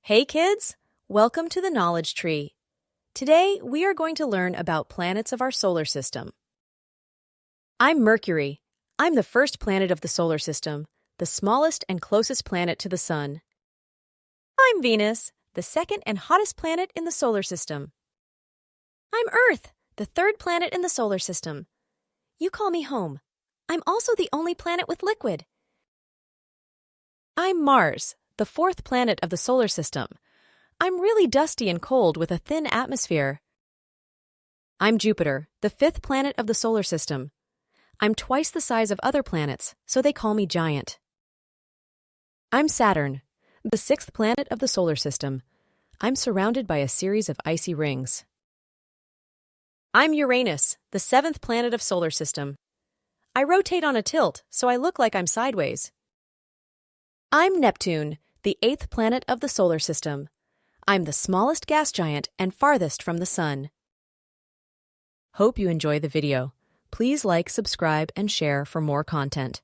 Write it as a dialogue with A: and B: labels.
A: Hey kids! Welcome to the Knowledge Tree. Today, we are going to learn about planets of our solar system. I'm Mercury. I'm the first planet of the solar system, the smallest and closest planet to the Sun. I'm Venus, the second and hottest planet in the solar system. I'm Earth, the third planet in the solar system. You call me home. I'm also the only planet with liquid. I'm Mars, the fourth planet of the solar system. I'm really dusty and cold with a thin atmosphere. I'm Jupiter, the fifth planet of the solar system. I'm twice the size of other planets, so they call me giant. I'm Saturn, the sixth planet of the solar system. I'm surrounded by a series of icy rings. I'm Uranus, the seventh planet of solar system. I rotate on a tilt, so I look like I'm sideways. I'm Neptune, the eighth planet of the solar system. I'm the smallest gas giant and farthest from the Sun. Hope you enjoy the video. Please like, subscribe, and share for more content.